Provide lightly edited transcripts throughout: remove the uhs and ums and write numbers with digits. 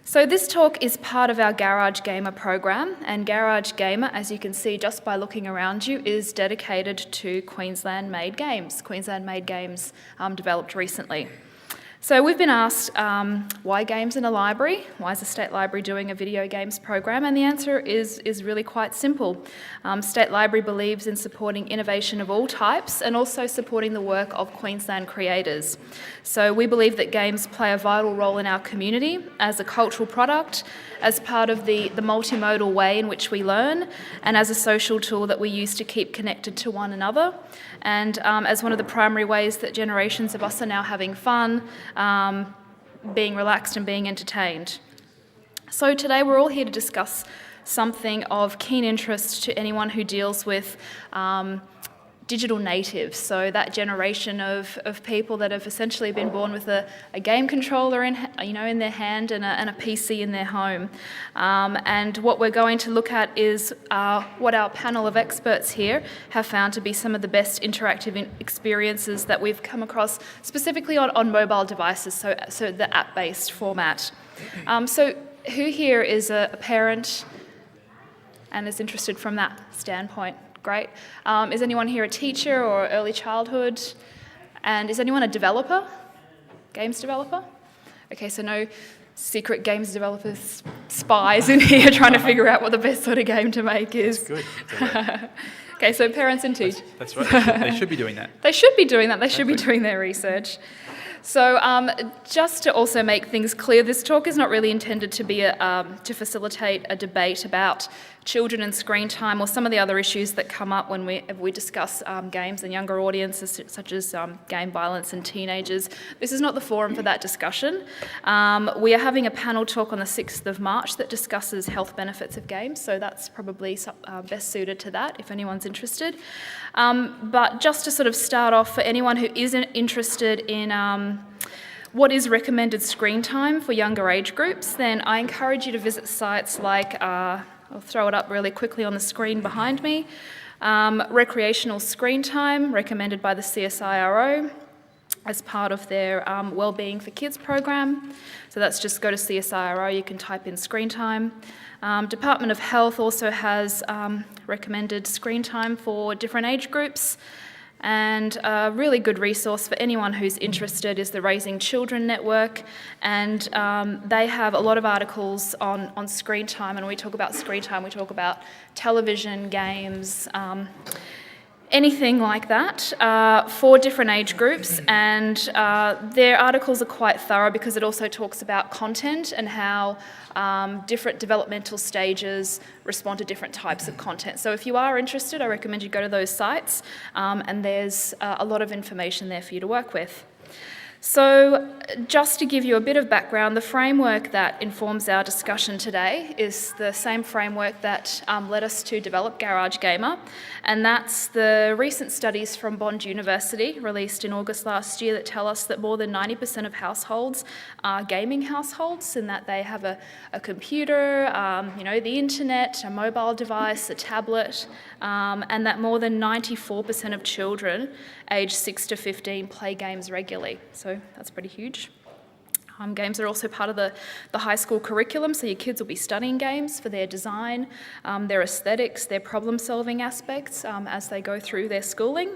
So this talk is part of our Garage Gamer program, and Garage Gamer, as you can see just by looking around you, is dedicated to Queensland-made games, developed recently. So we've been asked, why games in a library? Why is the State Library doing a video games program? And the answer is really quite simple. State Library believes in supporting innovation of all types and also supporting the work of Queensland creators. So we believe that games play a vital role in our community as a cultural product, as part of the multimodal way in which we learn, and as a social tool that we use to keep connected to one another, and as one of the primary ways that generations of us are now having fun, being relaxed and being entertained. So today we're all here to discuss something of keen interest to anyone who deals with digital natives, so that generation of people that have essentially been born with a game controller in their hand and a PC in their home. And what we're going to look at is what our panel of experts here have found to be some of the best interactive experiences that we've come across, specifically on mobile devices, so the app-based format. So who here is a parent and is interested from that standpoint? Great. Is anyone here a teacher or early childhood? And is anyone a developer? Games developer? Okay, so no secret games developers spies in here trying to figure out what the best sort of game to make is. That's good. Okay, so parents and teachers. That's right. They should be doing that. They should be doing that. They should be doing their research. So just to also make things clear, this talk is not really intended to be to facilitate a debate about children and screen time or some of the other issues that come up when we discuss games and younger audiences, such as game violence and teenagers. This is not the forum for that discussion. We are having a panel talk on the 6th of March that discusses health benefits of games, so that's probably best suited to that if anyone's interested. But just to sort of start off, for anyone who isn't interested in what is recommended screen time for younger age groups, then I encourage you to visit sites like, I'll throw it up really quickly on the screen behind me, Recreational Screen Time, recommended by the CSIRO as part of their Wellbeing for Kids program. So that's just go to CSIRO, you can type in screen time. Department of Health also has recommended screen time for different age groups. And a really good resource for anyone who's interested is the Raising Children Network, and they have a lot of articles on screen time, and when we talk about screen time, we talk about television, games, anything like that for different age groups, and their articles are quite thorough because it also talks about content and how different developmental stages respond to different types of content. So if you are interested, I recommend you go to those sites, and there's a lot of information there for you to work with. So just to give you a bit of background, the framework that informs our discussion today is the same framework that led us to develop Garage Gamer, and that's the recent studies from Bond University released in August last year that tell us that more than 90% of households are gaming households, in that they have a computer, the internet, a mobile device, a tablet, and that more than 94% of children aged 6 to 15 play games regularly. So that's pretty huge. Games are also part of the high school curriculum, so your kids will be studying games for their design, their aesthetics, their problem-solving aspects as they go through their schooling.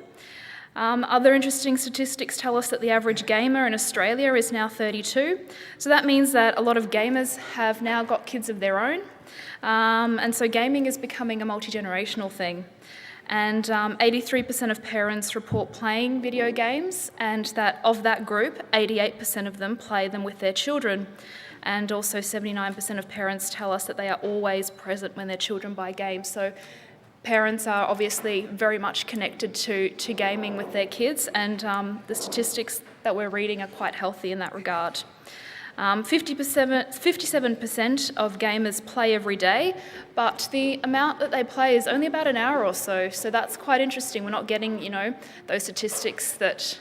Other interesting statistics tell us that the average gamer in Australia is now 32, so that means that a lot of gamers have now got kids of their own, and so gaming is becoming a multi-generational thing. And 83% of parents report playing video games, and that of that group, 88% of them play them with their children. And also 79% of parents tell us that they are always present when their children buy games. So parents are obviously very much connected to gaming with their kids, and the statistics that we're reading are quite healthy in that regard. 57% of gamers play every day, but the amount that they play is only about an hour or so, so that's quite interesting. We're not getting, those statistics that,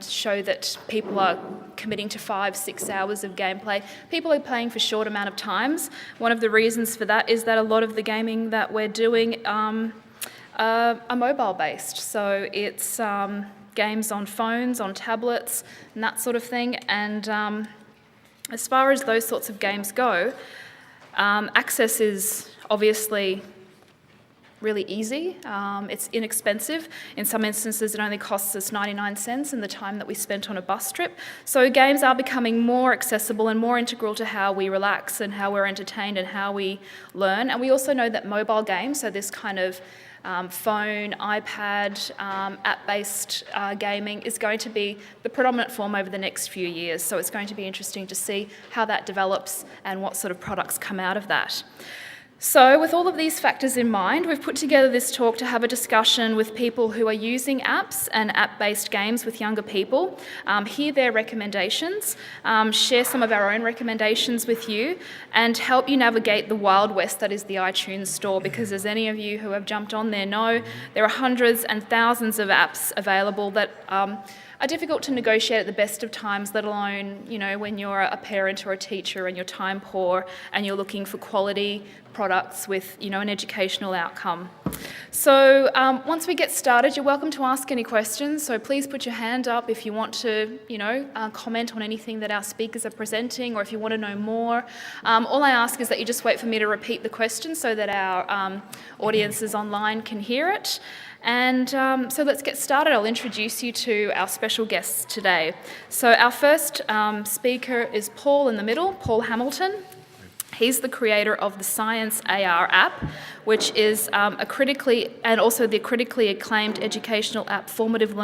show that people are committing to 5-6 hours of gameplay. People are playing for short amount of times. One of the reasons for that is that a lot of the gaming that we're doing are mobile-based, so it's games on phones, on tablets, and that sort of thing, and As far as those sorts of games go, access is obviously really easy. It's inexpensive. In some instances, it only costs us 99 cents in the time that we spent on a bus trip. So games are becoming more accessible and more integral to how we relax and how we're entertained and how we learn. And we also know that mobile games, so this kind of phone, iPad, app-based gaming is going to be the predominant form over the next few years. So it's going to be interesting to see how that develops and what sort of products come out of that. So with all of these factors in mind, we've put together this talk to have a discussion with people who are using apps and app-based games with younger people, hear their recommendations, share some of our own recommendations with you, and help you navigate the wild west that is the iTunes store, because as any of you who have jumped on there know, there are hundreds and thousands of apps available that are difficult to negotiate at the best of times, let alone, when you're a parent or a teacher and you're time poor and you're looking for quality products with, an educational outcome. So once we get started, you're welcome to ask any questions. So please put your hand up if you want to, comment on anything that our speakers are presenting, or if you want to know more. All I ask is that you just wait for me to repeat the question so that our audiences online can hear it. And so let's get started. I'll introduce you to our special guests today. So our first speaker is Paul in the middle, Paul Hamilton. He's the creator of the Science AR app, which is a critically acclaimed educational app, formative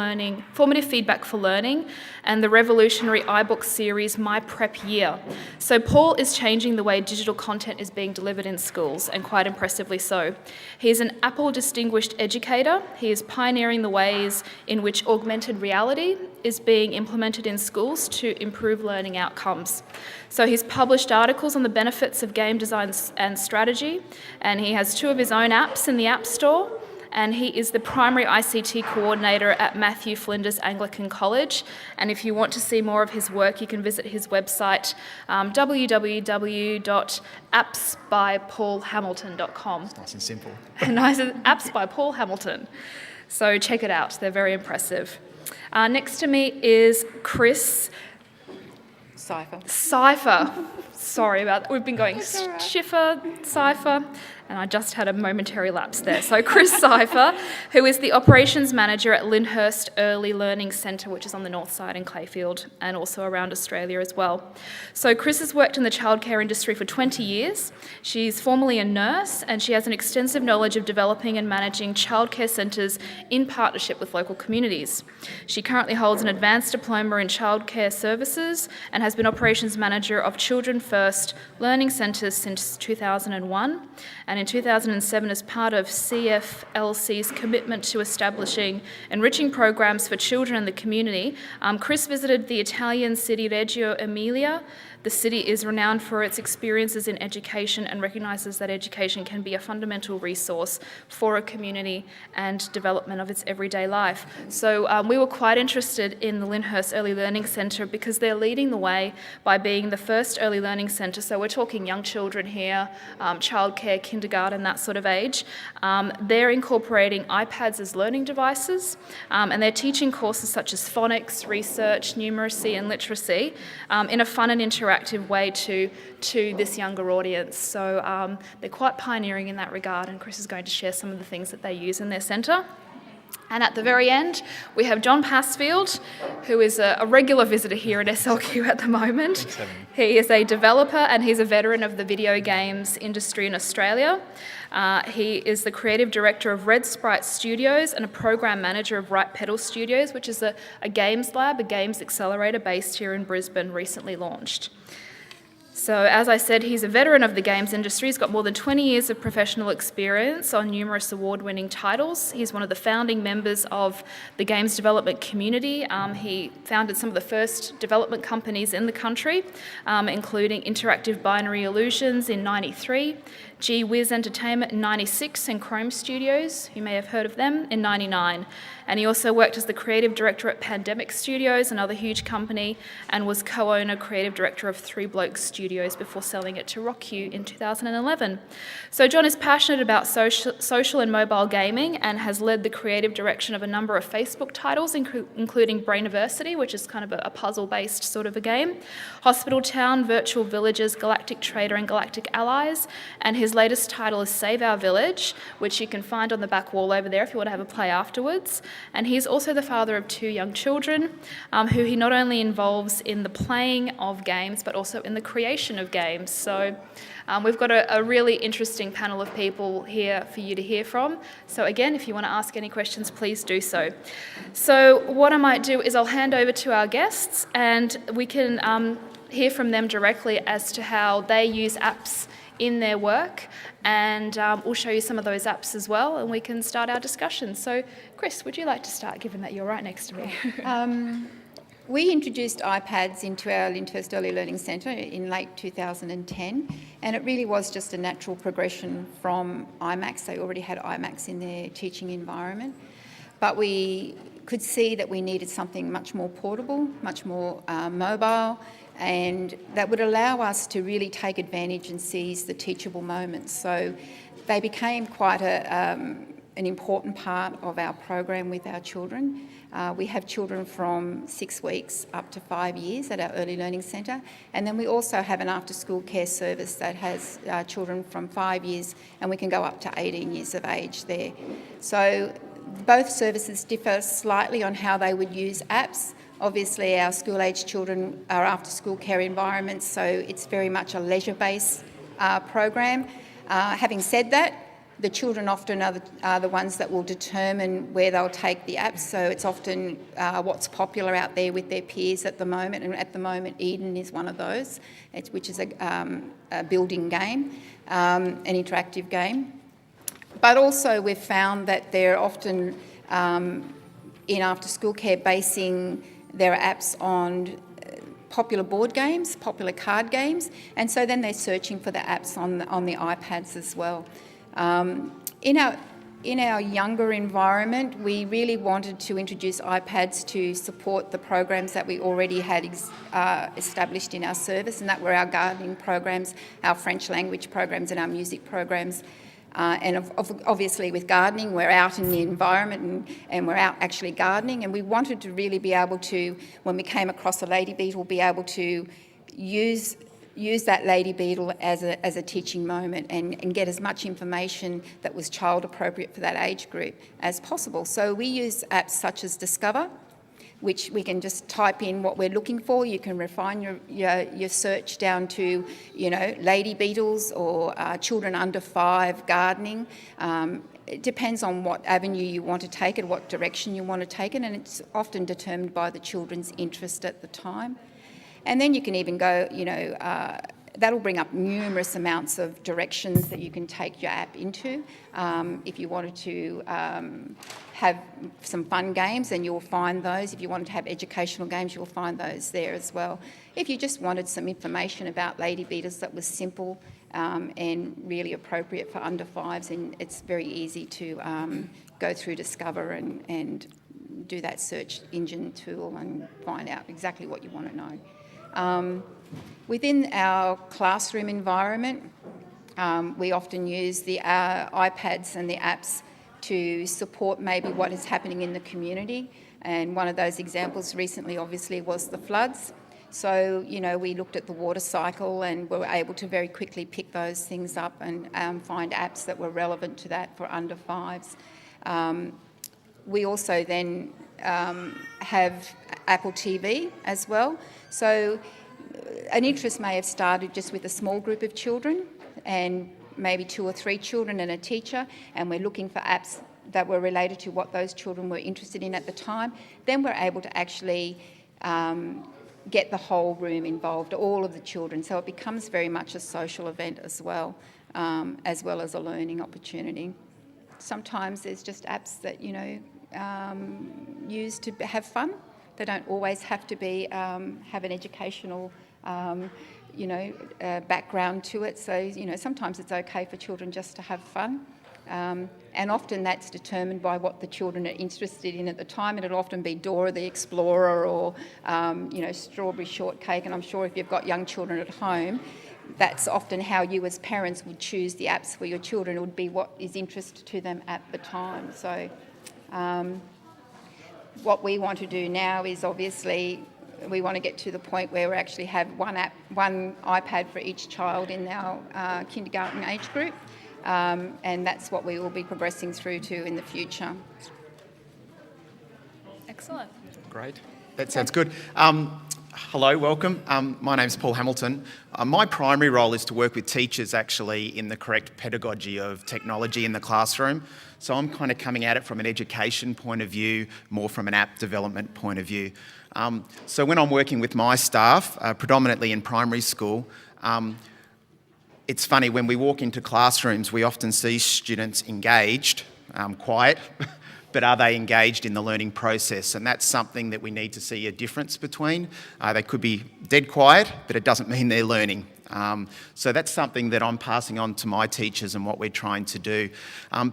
feedback for learning, and the revolutionary iBook series My Prep Year. So Paul is changing the way digital content is being delivered in schools, and quite impressively so. He is an Apple Distinguished Educator. He is pioneering the ways in which augmented reality is being implemented in schools to improve learning outcomes. So he's published articles on the benefits of game design and strategy, and he has 2 of his own apps in the App Store, and he is the primary ICT coordinator at Matthew Flinders Anglican College. And if you want to see more of his work, you can visit his website, www.appsbypaulhamilton.com. It's nice and simple. Nice, Apps by Paul Hamilton. So check it out, they're very impressive. Next to me is Chris Cypher. Sorry about that. We've been going Schiffer, Cypher, and I just had a momentary lapse there. So Chris Cypher, who is the operations manager at Lyndhurst Early Learning Centre, which is on the north side in Clayfield and also around Australia as well. So Chris has worked in the childcare industry for 20 years. She's formerly a nurse, and she has an extensive knowledge of developing and managing childcare centres in partnership with local communities. She currently holds an advanced diploma in childcare services and has been operations manager of Children First Learning Centres since 2001. And in 2007, as part of CFLC's commitment to establishing enriching programs for children in the community, Chris visited the Italian city Reggio Emilia. The city is renowned for its experiences in education and recognises that education can be a fundamental resource for a community and development of its everyday life. So we were quite interested in the Lyndhurst Early Learning Centre because they're leading the way by being the first early learning centre. So we're talking young children here, childcare, kindergarten, that sort of age. They're incorporating iPads as learning devices, and they're teaching courses such as phonics, research, numeracy and literacy in a fun and interactive way to this younger audience. So they're quite pioneering in that regard, and Chris is going to share some of the things that they use in their centre. And at the very end, we have John Passfield, who is a regular visitor here at SLQ at the moment. He is a developer and he's a veteran of the video games industry in Australia. He is the creative director of Red Sprite Studios and a program manager of Right Pedal Studios, which is a games lab, a games accelerator based here in Brisbane, recently launched. So as I said, he's a veteran of the games industry. He's got more than 20 years of professional experience on numerous award-winning titles. He's one of the founding members of the games development community. He founded some of the first development companies in the country, including Interactive Binary Illusions in '93, Gee Whiz Entertainment in '96, and Chrome Studios, you may have heard of them, in '99. And he also worked as the creative director at Pandemic Studios, another huge company, and was co-owner, creative director of Three Blokes Studios studios before selling it to RockU in 2011. So John is passionate about social and mobile gaming and has led the creative direction of a number of Facebook titles, including Brainiversity, which is kind of a puzzle-based sort of a game, Hospital Town, Virtual Villages, Galactic Trader and Galactic Allies, and his latest title is Save Our Village, which you can find on the back wall over there if you want to have a play afterwards. And he's also the father of 2 young children, who he not only involves in the playing of games, but also in the creation of games. So we've got a really interesting panel of people here for you to hear from. So again, if you want to ask any questions, please do so. So what I might do is I'll hand over to our guests and we can hear from them directly as to how they use apps in their work, and we'll show you some of those apps as well, and we can start our discussion. So, Chris, would you like to start, given that you're right next to me? We introduced iPads into our Lyndhurst Early Learning Centre in late 2010, and it really was just a natural progression from iMacs. They already had iMacs in their teaching environment, but we could see that we needed something much more portable, much more mobile, and that would allow us to really take advantage and seize the teachable moments. So they became quite an important part of our program with our children. We have children from 6 weeks up to 5 years at our Early Learning Centre, and then we also have an after-school care service that has children from 5 years, and we can go up to 18 years of age there. So both services differ slightly on how they would use apps. Obviously, our school-age children are after-school care environments, so it's very much a leisure-based program. Having said that, the children often are the ones that will determine where they'll take the apps, so it's often what's popular out there with their peers at the moment, and at the moment Eden is one of those, which is a building game, an interactive game. But also we've found that they're often in after-school care basing their apps on popular board games, popular card games, and so then they're searching for the apps on the iPads as well. In our younger environment, we really wanted to introduce iPads to support the programs that we already had established in our service, and that were our gardening programs, our French language programs and our music programs. And obviously with gardening, we're out in the environment and we're out actually gardening, and we wanted to really be able to, when we came across a lady beetle, be able to use that lady beetle as a teaching moment and get as much information that was child appropriate for that age group as possible. So we use apps such as Discover, which we can just type in what we're looking for. You can refine your search down to, lady beetles or children under 5 gardening. It depends on what avenue you want to take it, what direction you want to take it, and it's often determined by the children's interest at the time. And then you can even go, that'll bring up numerous amounts of directions that you can take your app into. If you wanted to have some fun games, then you'll find those. If you wanted to have educational games, you'll find those there as well. If you just wanted some information about lady beetles that was simple and really appropriate for under 5s, and it's very easy to go through Discover and do that search engine tool and find out exactly what you want to know. Within our classroom environment, we often use the iPads and the apps to support maybe what is happening in the community. And one of those examples recently obviously was the floods. So, we looked at the water cycle and were able to very quickly pick those things up and find apps that were relevant to that for under 5s. We also then have Apple TV as well. So an interest may have started just with a small group of children and maybe 2 or 3 children and a teacher, and we're looking for apps that were related to what those children were interested in at the time. Then we're able to actually get the whole room involved, all of the children, so it becomes very much a social event as well as a learning opportunity. Sometimes there's just apps that, used to have fun. They don't always have to be have an educational, background to it. So, sometimes it's okay for children just to have fun. And often that's determined by what the children are interested in at the time. It'll often be Dora the Explorer or, Strawberry Shortcake. And I'm sure if you've got young children at home, that's often how you as parents would choose the apps for your children. It would be what is interest to them at the time. So what we want to do now is obviously we want to get to the point where we actually have one iPad for each child in our kindergarten age group. And that's what we will be progressing through to in the future. Excellent. Great. That sounds good. Hello, welcome. My name's Paul Hamilton. My primary role is to work with teachers actually in the correct pedagogy of technology in the classroom. So I'm kind of coming at it from an education point of view, more from an app development point of view. So when I'm working with my staff, predominantly in primary school, it's funny, when we walk into classrooms, we often see students engaged, quiet, but are they engaged in the learning process? And that's something that we need to see a difference between. They could be dead quiet, but it doesn't mean they're learning. So that's something that I'm passing on to my teachers and what we're trying to do.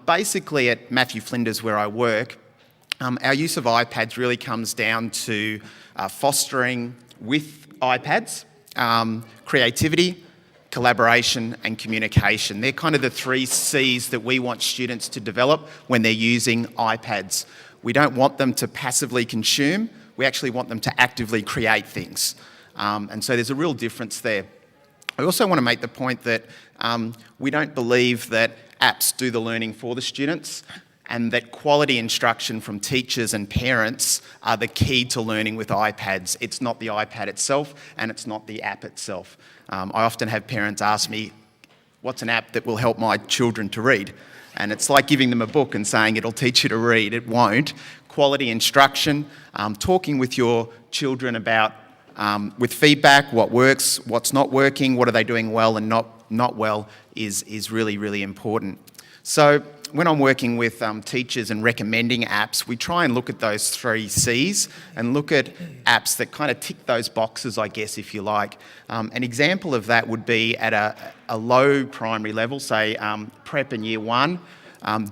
Basically at Matthew Flinders, where I work, our use of iPads really comes down to fostering with iPads, creativity, collaboration and communication. They're kind of the 3 C's that we want students to develop when they're using iPads. We don't want them to passively consume, we actually want them to actively create things. And so there's a real difference there. I also want to make the point that we don't believe that apps do the learning for the students, and that quality instruction from teachers and parents are the key to learning with iPads. It's not the iPad itself, and it's not the app itself. I often have parents ask me, what's an app that will help my children to read? And it's like giving them a book and saying it'll teach you to read. It won't. Quality instruction, talking with your children about, with feedback, what works, what's not working, what are they doing well and not well is really, really important. So when I'm working with teachers and recommending apps, we try and look at those 3 C's and look at apps that kind of tick those boxes, I guess, if you like. An example of that would be at a low primary level, say prep in year 1.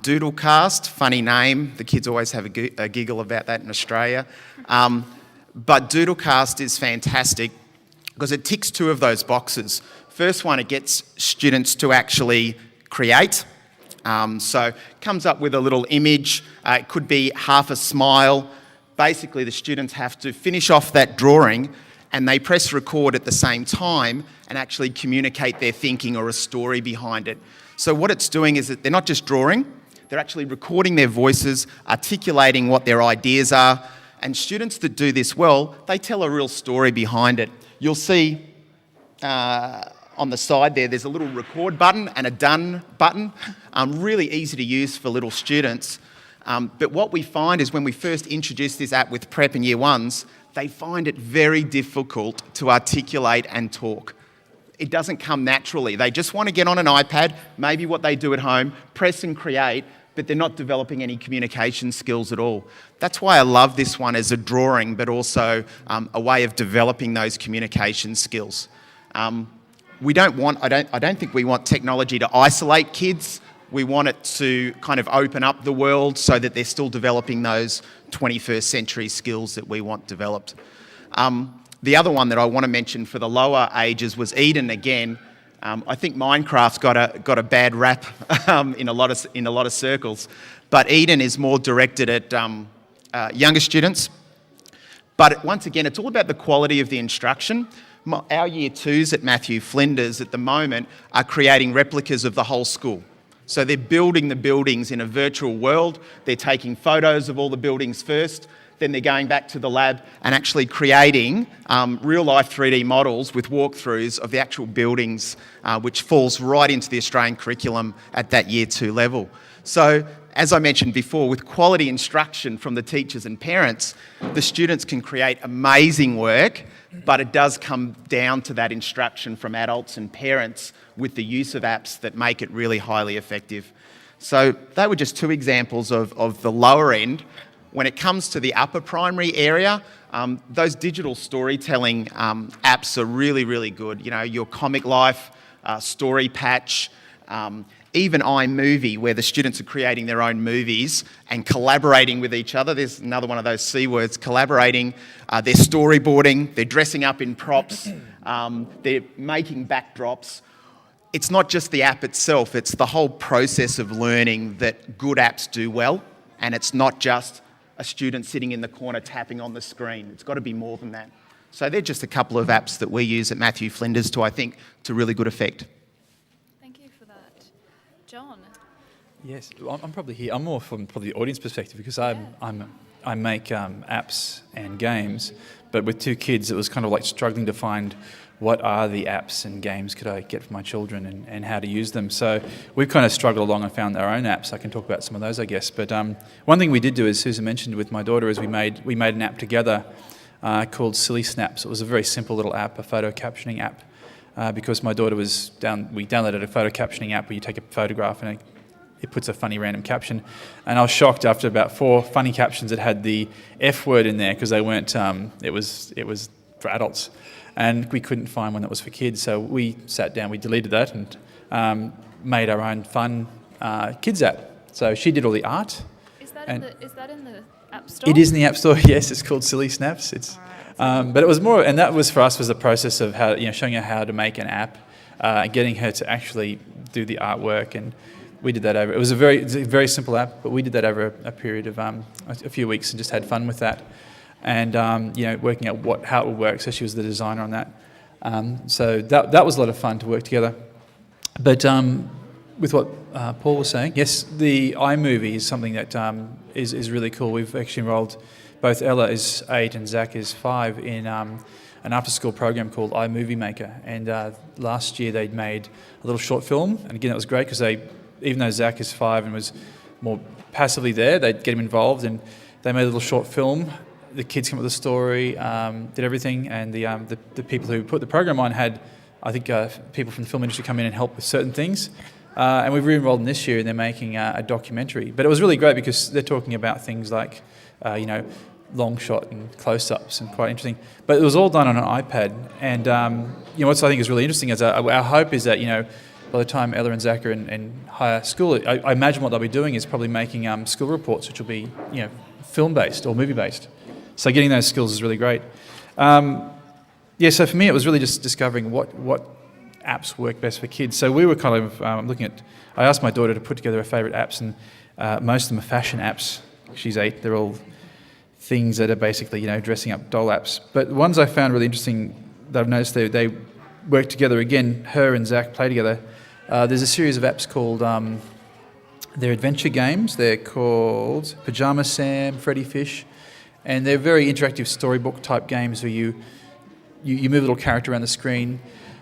Doodle Cast, funny name. The kids always have a giggle about that in Australia. But Doodle Cast is fantastic because it ticks 2 of those boxes. First one, it gets students to actually create. So it comes up with a little image. It could be half a smile. Basically, the students have to finish off that drawing and they press record at the same time and actually communicate their thinking or a story behind it. So what it's doing is that they're not just drawing, they're actually recording their voices, articulating what their ideas are. And students that do this well, they tell a real story behind it. You'll see on the side there's a little record button and a done button. Really easy to use for little students. But what we find is when we first introduce this app with prep in year 1s, they find it very difficult to articulate and talk. It doesn't come naturally. They just want to get on an iPad, maybe what they do at home, press and create, but they're not developing any communication skills at all. That's why I love this one as a drawing, but also a way of developing those communication skills. I don't think we want technology to isolate kids. We want it to kind of open up the world so that they're still developing those 21st century skills that we want developed. The other one that I want to mention for the lower ages was Eden again. I think Minecraft's got a bad rap in a lot of circles, but Eden is more directed at younger students. But once again, it's all about the quality of the instruction. Our year 2s at Matthew Flinders at the moment are creating replicas of the whole school. So they're building the buildings in a virtual world. They're taking photos of all the buildings first. Then they're going back to the lab and actually creating real-life 3D models with walkthroughs of the actual buildings, which falls right into the Australian curriculum at that Year 2 level. So, as I mentioned before, with quality instruction from the teachers and parents, the students can create amazing work, but it does come down to that instruction from adults and parents with the use of apps that make it really highly effective. So they were just 2 examples of the lower end. When it comes to the upper primary area, those digital storytelling apps are really, really good. You know, your Comic Life, Story Patch, even Imovie, where the students are creating their own movies and collaborating with each other. There's another one of those C words, collaborating. They're storyboarding, they're dressing up in props, they're making backdrops. It's not just the app itself, it's the whole process of learning that good apps do well, and it's not just a student sitting in the corner tapping on the screen. It's got to be more than that. So they're just a couple of apps that we use at Matthew Flinders to really good effect. Thank you for that. John? Yes, I'm probably here. I'm more from probably the audience perspective because I make apps and games, but with 2 kids, it was kind of like struggling to find what are the apps and games could I get for my children and how to use them. So we've kind of struggled along and found our own apps. I can talk about some of those, I guess. But one thing we did do, as Susan mentioned with my daughter, is we made an app together called Silly Snaps. It was a very simple little app, a photo captioning app, because my daughter was we downloaded a photo captioning app where you take a photograph and it puts a funny random caption. And I was shocked after about 4 funny captions that had the F word in there because they weren't, it was for adults. And we couldn't find one that was for kids, so we sat down, we deleted that and made our own fun kids app. So she did all the art. Is that in the App Store? It is in the App Store, yes. It's called Silly Snaps. It's, but it was more, and that was for us was a process of how showing her how to make an app, getting her to actually do the artwork, and we did that over. It was a very simple app, but we did that over a period of a few weeks and just had fun with that. And working out how it would work. So she was the designer on that. So that was a lot of fun to work together. But with what Paul was saying, yes, the Imovie is something that is really cool. We've actually enrolled both Ella is 8 and Zach is 5 in an after-school program called Imovie Maker. And last year they'd made a little short film, and again that was great because even though Zach is 5 and was more passively there, they'd get him involved, and they made a little short film. The kids came up with the story, did everything, and the people who put the program on had, I think, people from the film industry come in and help with certain things. And we've re-enrolled in this year, and they're making a documentary. But it was really great because they're talking about things like, long shot and close-ups, and quite interesting. But it was all done on an iPad. And what I think is really interesting is our hope is that by the time Ella and Zach are in higher school, I imagine what they'll be doing is probably making school reports, which will be film-based or movie-based. So getting those skills is really great. So for me it was really just discovering what apps work best for kids. So we were kind of I asked my daughter to put together her favourite apps, and most of them are fashion apps. She's 8, they're all things that are basically dressing up doll apps. But the ones I found really interesting that I've noticed they work together again, her and Zach play together. There's a series of apps called, they're adventure games, they're called Pajama Sam, Freddy Fish. And they're very interactive storybook type games where you move a little character around the screen.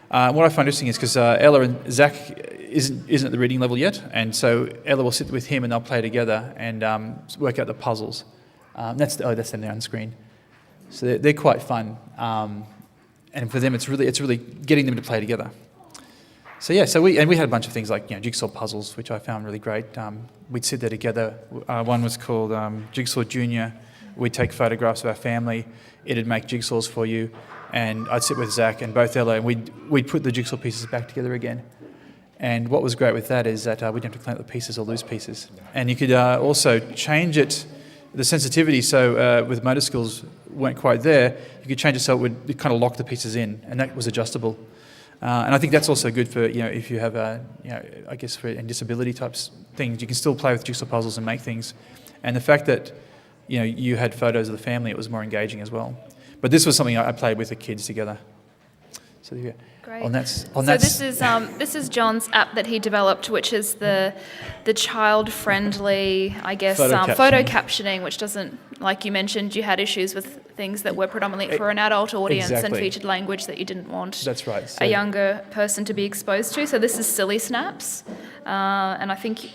What I find interesting is because Ella and Zach isn't at the reading level yet, and so Ella will sit with him and they'll play together and work out the puzzles. That's them there on the screen. So they're quite fun, and for them it's really getting them to play together. So we had a bunch of things like jigsaw puzzles, which I found really great. We'd sit there together. One was called Jigsaw Junior. We'd take photographs of our family, it'd make jigsaws for you, and I'd sit with Zach and both Ella, and we'd put the jigsaw pieces back together again. And what was great with that is that we didn't have to clean up the pieces or lose pieces. And you could also change it, the sensitivity, so with motor skills weren't quite there, you could change it so it would kind of lock the pieces in, and that was adjustable. And I think that's also good for, if you have, I guess for disability types things, you can still play with jigsaw puzzles and make things. And the fact that you had photos of the family, it was more engaging as well. But this was something I played with the kids together. So yeah. Great. This is John's app that he developed, which is the child-friendly, I guess, photo captioning, which doesn't, like you mentioned, you had issues with things that were predominantly for an adult audience and featured language that you didn't want a younger person to be exposed to. So this is Silly Snaps, and I think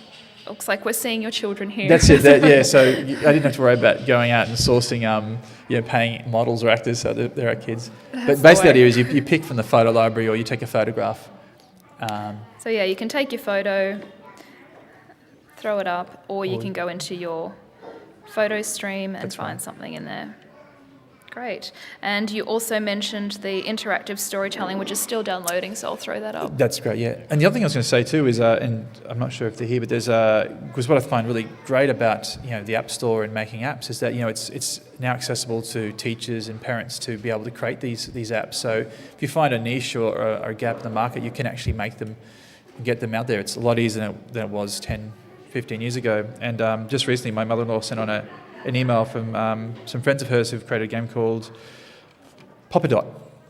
looks like we're seeing your children here. That's it. So I didn't have to worry about going out and sourcing, paying models or actors. So there are kids. But basically, the idea is you pick from the photo library or you take a photograph. So you can take your photo, throw it up, or you can go into your photo stream and find something in there. Great. And you also mentioned the interactive storytelling, which is still downloading, so I'll throw that up. That's great, yeah. And the other thing I was going to say too is, and I'm not sure if they're here, but there's because what I find really great about the App Store and making apps is that it's now accessible to teachers and parents to be able to create these apps. So if you find a niche or a gap in the market, you can actually make them, get them out there. It's a lot easier than it was 10, 15 years ago. And just recently, my mother-in-law sent on an email from some friends of hers who've created a game called Pop-A-Dot.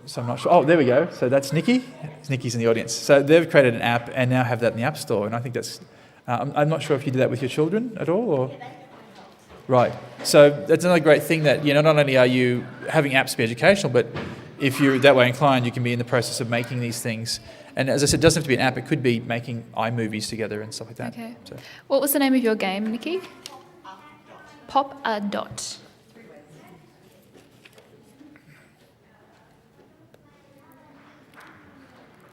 So I'm not sure. Oh, there we go. So that's Nikki. Nikki's in the audience. So they've created an app and now have that in the App Store. And I think that's... I'm not sure if you do that with your children at all, or... Right. So that's another great thing that, not only are you having apps be educational, but if you're that way inclined, you can be in the process of making these things. And as I said, it doesn't have to be an app. It could be making iMovies together and stuff like that. Okay. So. What was the name of your game, Nikki? Pop-A-Dot.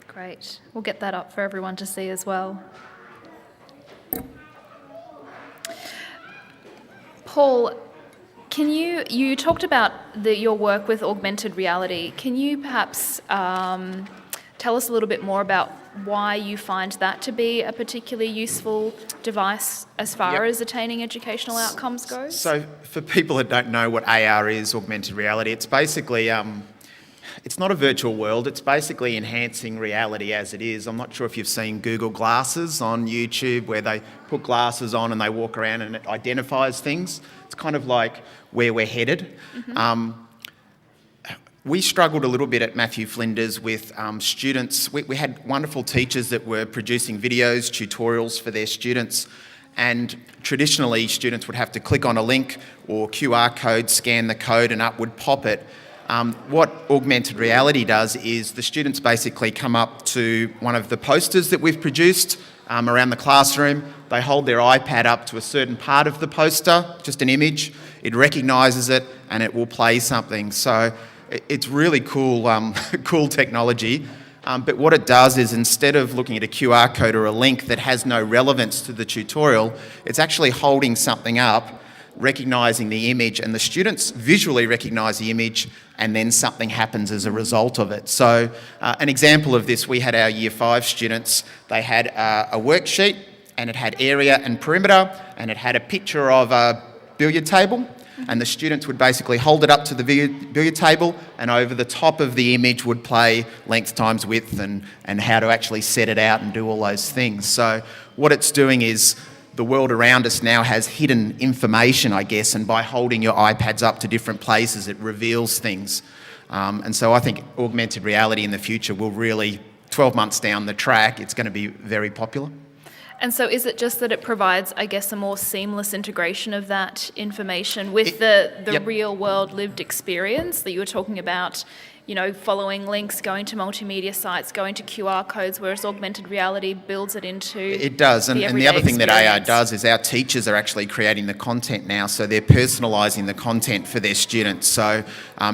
Great. We'll get that up for everyone to see as well. Paul, you talked about your work with augmented reality. Can you perhaps tell us a little bit more about why you find that to be a particularly useful device as far as attaining educational outcomes goes? So for people that don't know what AR is, augmented reality, it's basically, it's not a virtual world, it's basically enhancing reality as it is. I'm not sure if you've seen Google Glasses on YouTube where they put glasses on and they walk around and it identifies things. It's kind of like where we're headed. Mm-hmm. We struggled a little bit at Matthew Flinders with students. We had wonderful teachers that were producing videos, tutorials for their students, and traditionally students would have to click on a link or QR code, scan the code and up would pop it. What augmented reality does is the students basically come up to one of the posters that we've produced around the classroom. They hold their iPad up to a certain part of the poster, just an image. It recognises it and it will play something. So it's really cool, cool technology. But what it does is instead of looking at a QR code or a link that has no relevance to the tutorial, it's actually holding something up, recognising the image, and the students visually recognise the image and then something happens as a result of it. So an example of this, we had our Year 5 students, they had a worksheet and it had area and perimeter and it had a picture of a billiard table. And the students would basically hold it up to the billiard table and over the top of the image would play length times width and how to actually set it out and do all those things. So what it's doing is the world around us now has hidden information, I guess, and by holding your iPads up to different places, it reveals things. And so I think augmented reality in the future will really, 12 months down the track, it's going to be very popular. And so is it just that it provides, I guess, a more seamless integration of that information with the real world lived experience that you were talking about, following links, going to multimedia sites, going to QR codes, whereas augmented reality builds it into It does, and the other thing that AR does is our teachers are actually creating the content now, so they're personalising the content for their students. So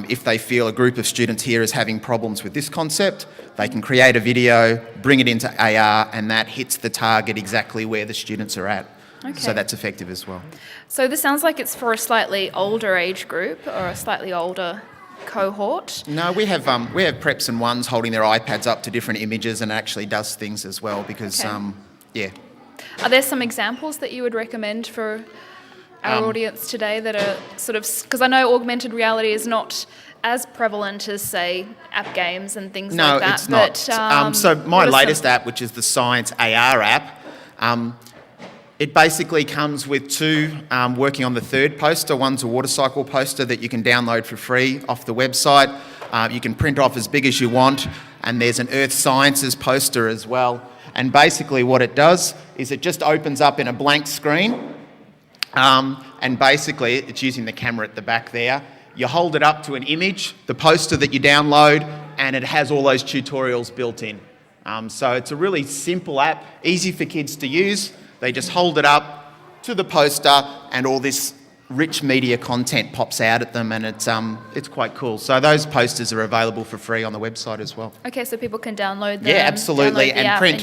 if they feel a group of students here is having problems with this concept, they can create a video, bring it into AR, and that hits the target exactly where the students are at. Okay. So that's effective as well. So this sounds like it's for a slightly older age group or a slightly older cohort. No, we have preps and ones holding their iPads up to different images and it actually does things as well because, Are there some examples that you would recommend for our audience today that are sort of, because I know augmented reality is not as prevalent as, say, app games and things like that. No, it's not. So my latest app, which is the Science AR app, it basically comes with two, working on the third poster. One's a water cycle poster that you can download for free off the website. You can print off as big as you want, and there's an Earth Sciences poster as well. And basically what it does is it just opens up in a blank screen, and basically it's using the camera at the back there. You hold it up to an image, the poster that you download, and it has all those tutorials built in. So it's a really simple app, easy for kids to use. They just hold it up to the poster and all this rich media content pops out at them and it's quite cool. So those posters are available for free on the website as well. Okay, so people can download them. Yeah, absolutely. And print,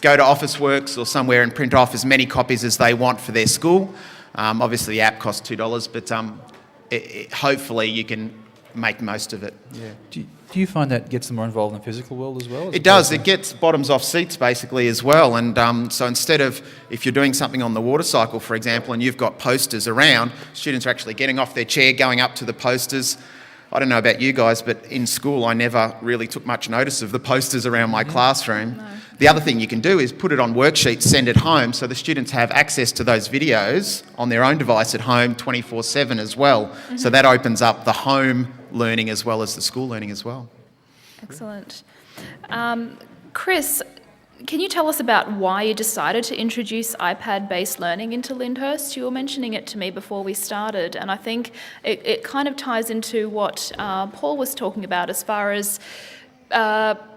go to Officeworks or somewhere and print off as many copies as they want for their school. Obviously the app costs $2, but hopefully you can make most of it. Yeah. Do you find that gets them more involved in the physical world as well? It does. It gets bottoms off seats basically as well. And so instead of, if you're doing something on the water cycle, for example, and you've got posters around, students are actually getting off their chair, going up to the posters. I don't know about you guys, but in school I never really took much notice of the posters around my classroom. No. The other thing you can do is put it on worksheets, send it home, so the students have access to those videos on their own device at home 24/7 as well. So that opens up the home learning as well as the school learning as well. Excellent. Chris, can you tell us about why you decided to introduce iPad-based learning into Lyndhurst? You were mentioning it to me before we started, and I think it kind of ties into what Paul was talking about as far as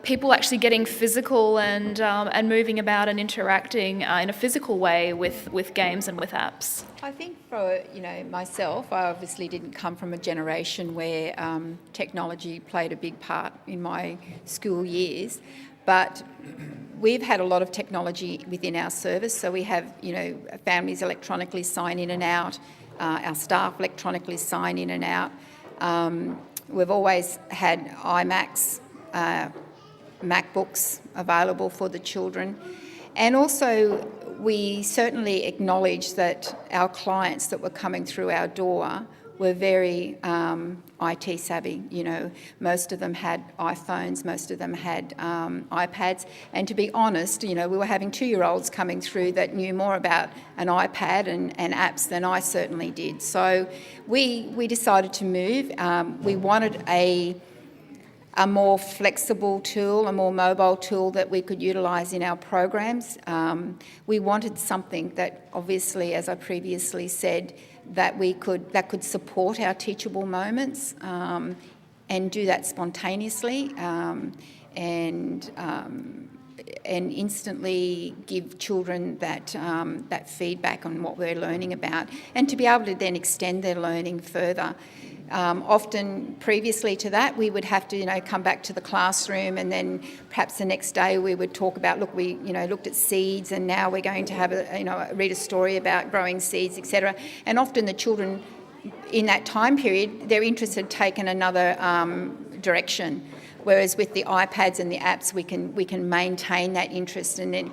people actually getting physical and moving about and interacting in a physical way with games and with apps. I think for myself, I obviously didn't come from a generation where technology played a big part in my school years, but we've had a lot of technology within our service. So we have families electronically sign in and out, our staff electronically sign in and out. We've always had iMacs, MacBooks available for the children. And also we certainly acknowledge that our clients that were coming through our door were very IT savvy. Most of them had iPhones, most of them had iPads. And to be honest, we were having 2-year-olds coming through that knew more about an iPad and apps than I certainly did. So we decided to move. We wanted a more flexible tool, a more mobile tool that we could utilise in our programs. We wanted something that obviously, as I previously said, that could support our teachable moments and do that spontaneously and instantly give children that feedback on what we're learning about, and to be able to then extend their learning further. Often previously to that, we would have to, come back to the classroom, and then perhaps the next day we would talk about, look, we, looked at seeds, and now we're going to have read a story about growing seeds, etc. And often the children in that time period, their interest had taken another direction. Whereas with the iPads and the apps, we can maintain that interest and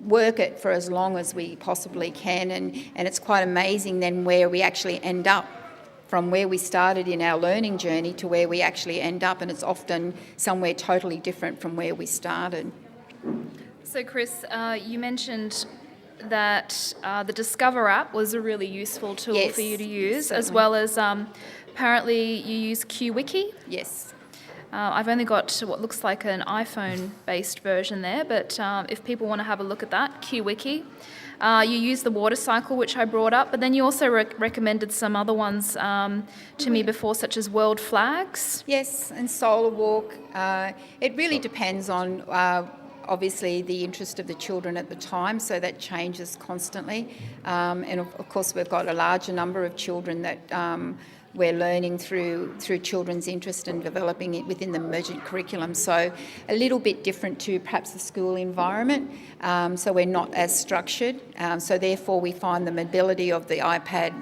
work it for as long as we possibly can, and it's quite amazing then where we actually end up from where we started in our learning journey to where we actually end up, and it's often somewhere totally different from where we started. So Chris, you mentioned that the Discover app was a really useful tool for you to use, certainly. as well as apparently you use QWiki. Yes. I've only got what looks like an iPhone-based version there, but if people want to have a look at that, QWiki. You use the water cycle, which I brought up, but then you also recommended some other ones to me before, such as World Flags. Yes, and Solar Walk. It really depends on, obviously, the interest of the children at the time, so that changes constantly. And of course, we've got a larger number of children that we're learning through children's interest and developing it within the emergent curriculum. So a little bit different to perhaps the school environment. So we're not as structured. So therefore we find the mobility of the iPad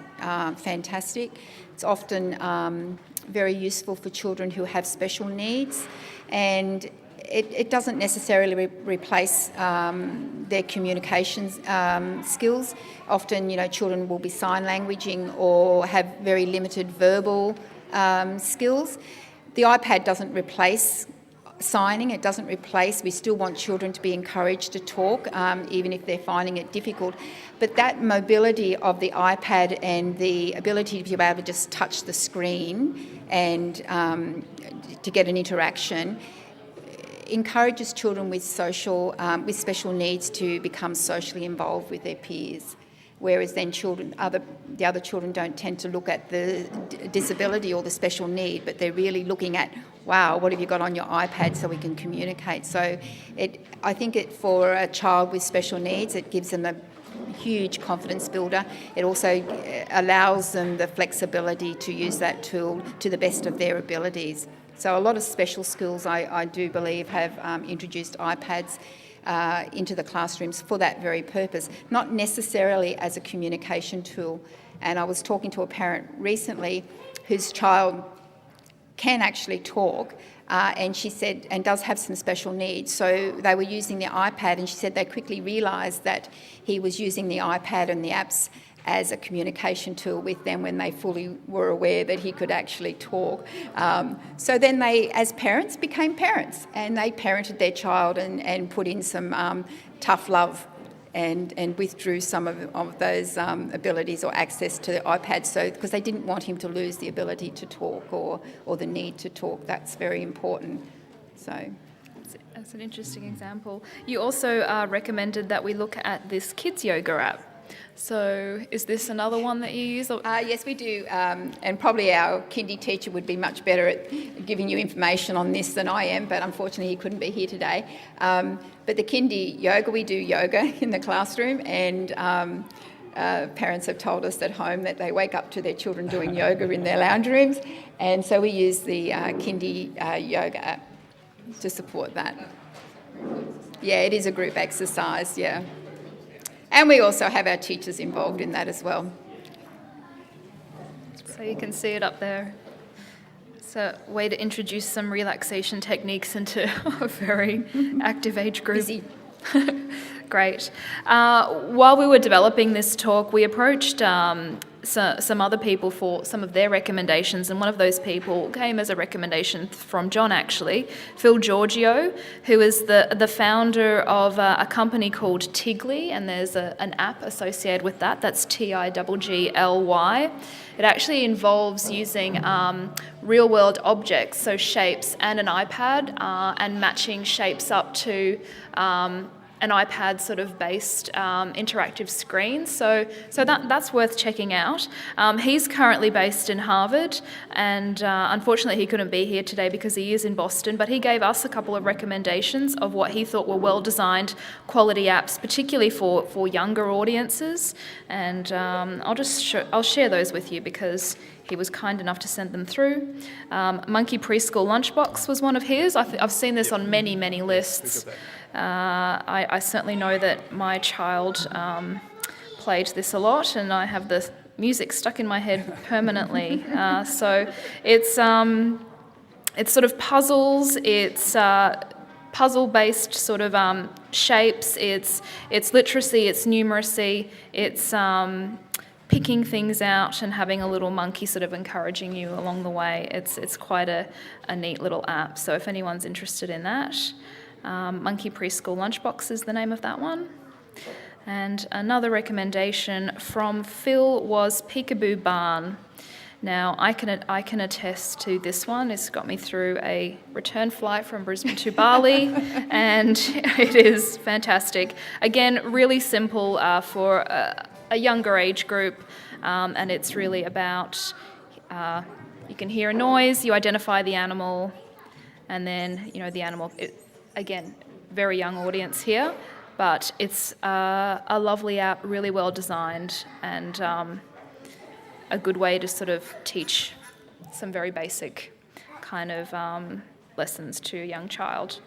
fantastic. It's often very useful for children who have special needs, and it doesn't necessarily replace their communications skills. Often, children will be sign languaging or have very limited verbal skills. The iPad doesn't replace signing, it doesn't replace. We still want children to be encouraged to talk, even if they're finding it difficult. But that mobility of the iPad and the ability to be able to just touch the screen and to get an interaction encourages children with special needs to become socially involved with their peers, whereas then the other children don't tend to look at the disability or the special need, but they're really looking at, wow, what have you got on your iPad so we can communicate. So I think for a child with special needs, it gives them a huge confidence builder. It also allows them the flexibility to use that tool to the best of their abilities. So a lot of special schools, I do believe, have introduced iPads into the classrooms for that very purpose, not necessarily as a communication tool. And I was talking to a parent recently whose child can actually talk, and she said, and does have some special needs. So they were using the iPad, and she said they quickly realised that he was using the iPad and the apps as a communication tool with them when they fully were aware that he could actually talk. So then they, as parents, became parents, and they parented their child and put in some tough love and withdrew some of those abilities or access to the iPad, so because they didn't want him to lose the ability to talk or the need to talk. That's very important. So that's an interesting example. You also recommended that we look at this kids yoga app. So is this another one that you use? Yes, we do, and probably our kindy teacher would be much better at giving you information on this than I am, but unfortunately he couldn't be here today. But the kindy yoga, we do yoga in the classroom, and parents have told us at home that they wake up to their children doing yoga in their lounge rooms, and so we use the kindy yoga app to support that. Yeah, it is a group exercise, yeah. And we also have our teachers involved in that as well. So you can see it up there. It's a way to introduce some relaxation techniques into a very active age group. Busy. Great. While we were developing this talk, we approached some other people for some of their recommendations, and one of those people came as a recommendation from John, actually, Phil Giorgio, who is the founder of a company called Tigly, and there's an app associated with that. That's Tiggly. It actually involves using real-world objects, so shapes, and an iPad, and matching shapes up to an iPad sort of based interactive screen. So that's worth checking out. He's currently based in Harvard, and unfortunately he couldn't be here today because he is in Boston, but he gave us a couple of recommendations of what he thought were well-designed quality apps, particularly for younger audiences. And I'll share those with you because he was kind enough to send them through. Monkey Preschool Lunchbox was one of his. I've seen this on many, many lists. I certainly know that my child played this a lot, and I have the music stuck in my head permanently. So it's sort of puzzles. It's puzzle-based sort of shapes. It's literacy. It's numeracy. It's picking things out and having a little monkey sort of encouraging you along the way. It's quite a neat little app. So if anyone's interested in that. Monkey Preschool Lunchbox is the name of that one. And another recommendation from Phil was Peekaboo Barn. Now, I can attest to this one. It's got me through a return flight from Brisbane to Bali, and it is fantastic. Again, really simple for a younger age group, and it's really about, you can hear a noise, you identify the animal, and then, the animal... Again, very young audience here, but it's a lovely app, really well designed, and a good way to sort of teach some very basic kind of lessons to a young child.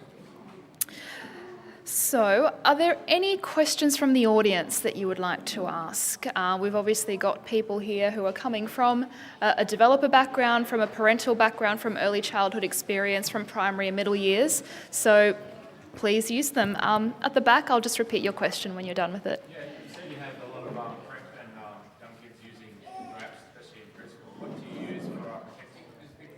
So, are there any questions from the audience that you would like to ask? We've obviously got people here who are coming from a developer background, from a parental background, from early childhood experience, from primary and middle years. So, please use them. At the back, I'll just repeat your question when you're done with it. Yeah, you said you have a lot of prep and young kids using apps, especially in preschool. What do you use for protecting?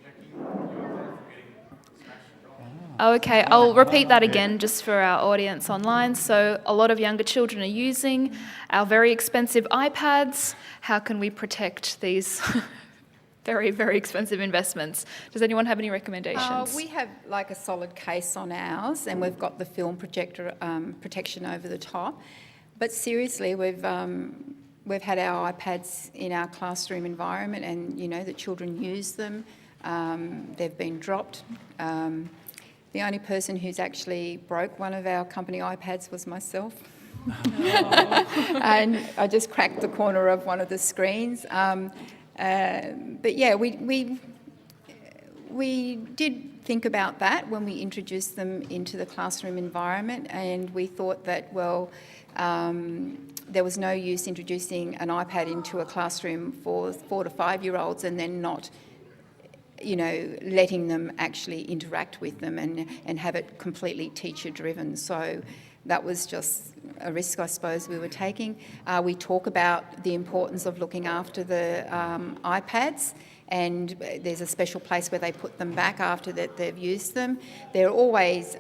Protecting your getting smashed and Okay, I'll repeat that again just for our audience online. So a lot of younger children are using our very expensive iPads. How can we protect these very, very expensive investments? Does anyone have any recommendations? We have like a solid case on ours, and we've got the film projector protection over the top. But seriously, we've had our iPads in our classroom environment, and the children use them. They've been dropped. The only person who's actually broke one of our company iPads was myself. And I just cracked the corner of one of the screens. But yeah, we did think about that when we introduced them into the classroom environment, and we thought that, there was no use introducing an iPad into a classroom for 4 to 5 year olds and then not letting them actually interact with them and have it completely teacher-driven. So that was just a risk, I suppose, we were taking. We talk about the importance of looking after the iPads, and there's a special place where they put them back after that they've used them. They're always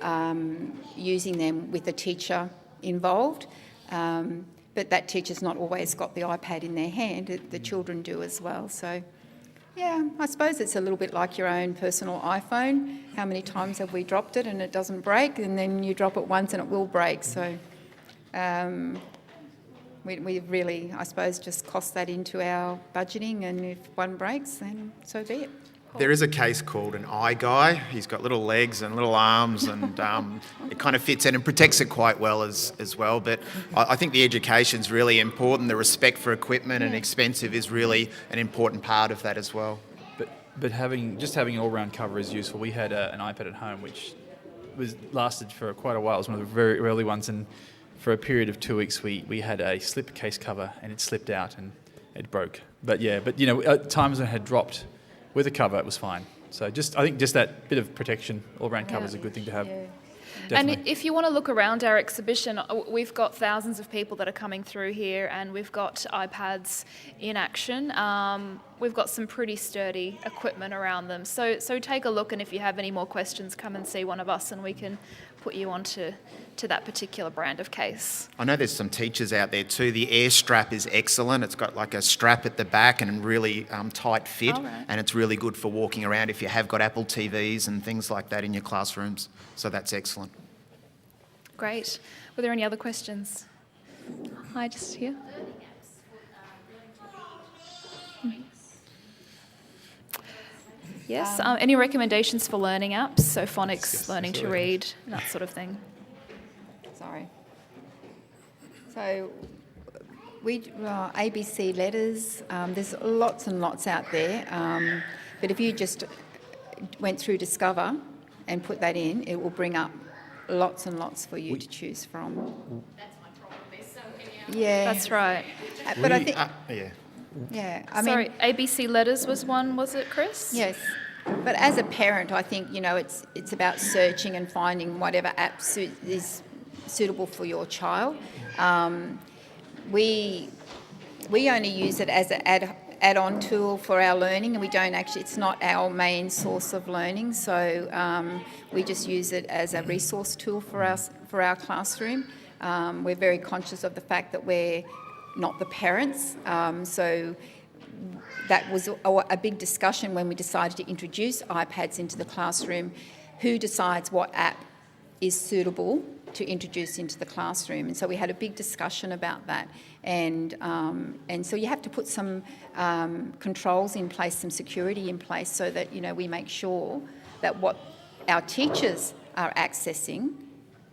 using them with a teacher involved, but that teacher's not always got the iPad in their hand. The children do as well. So, yeah, I suppose it's a little bit like your own personal iPhone. How many times have we dropped it and it doesn't break, and then you drop it once and it will break? So we really, I suppose, just cost that into our budgeting, and if one breaks, then so be it. There is a case called an iGuy. He's got little legs and little arms, and it kind of fits in and protects it quite well as well. But I think the education's really important. The respect for equipment and expensive is really an important part of that as well. But having an all-round cover is useful. We had an iPad at home which lasted for quite a while. It was one of the very early ones, and for a period of 2 weeks we had a slip case cover, and it slipped out and it broke. But at times when it had dropped with a cover, it was fine. So I think just that bit of protection all around cover is a good thing to have. Yeah. Definitely. And if you want to look around our exhibition, we've got thousands of people that are coming through here, and we've got iPads in action. We've got some pretty sturdy equipment around them. So take a look, and if you have any more questions, come and see one of us, and we can put you onto that particular brand of case. I know there's some teachers out there too. The Air Strap is excellent. It's got like a strap at the back and really tight fit, and it's really good for walking around if you have got Apple TVs and things like that in your classrooms. So that's excellent. Great. Were there any other questions? Hi, just here. Yes. Any recommendations for learning apps? So phonics, Yes, learning to read, that sort of thing. Sorry. So ABC letters, there's lots and lots out there. But if you just went through Discover and put that in, it will bring up lots and lots for you to choose from. That's my problem. There's so many. Yeah. That's right. But I think, I mean, Sorry, ABC letters was one, was it, Chris? yes. But as a parent, I think, it's about searching and finding whatever app is suitable for your child. We only use it as an add-on tool for our learning, and we don't actually, it's not our main source of learning, so we just use it as a resource tool for our classroom. We're very conscious of the fact that we're not the parents, so that was a big discussion when we decided to introduce iPads into the classroom. Who decides what app is suitable to introduce into the classroom? And so we had a big discussion about that. And so you have to put some controls in place, some security in place, so that, we make sure that what our teachers are accessing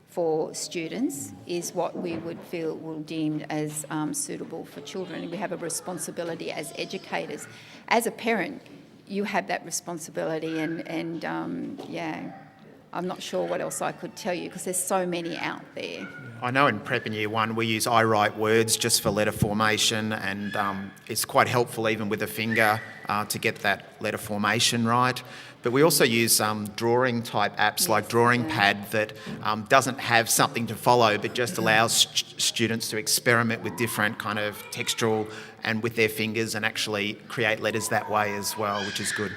for students is what we would feel will deemed as suitable for children. And we have a responsibility as educators. As a parent, you have that responsibility, and I'm not sure what else I could tell you because there's so many out there. I know in Prep in Year 1 we use I Write Words just for letter formation, and it's quite helpful even with a finger to get that letter formation right. But we also use drawing type apps like Drawing Pad that doesn't have something to follow but just allows students to experiment with different kind of textural and with their fingers and actually create letters that way as well, which is good.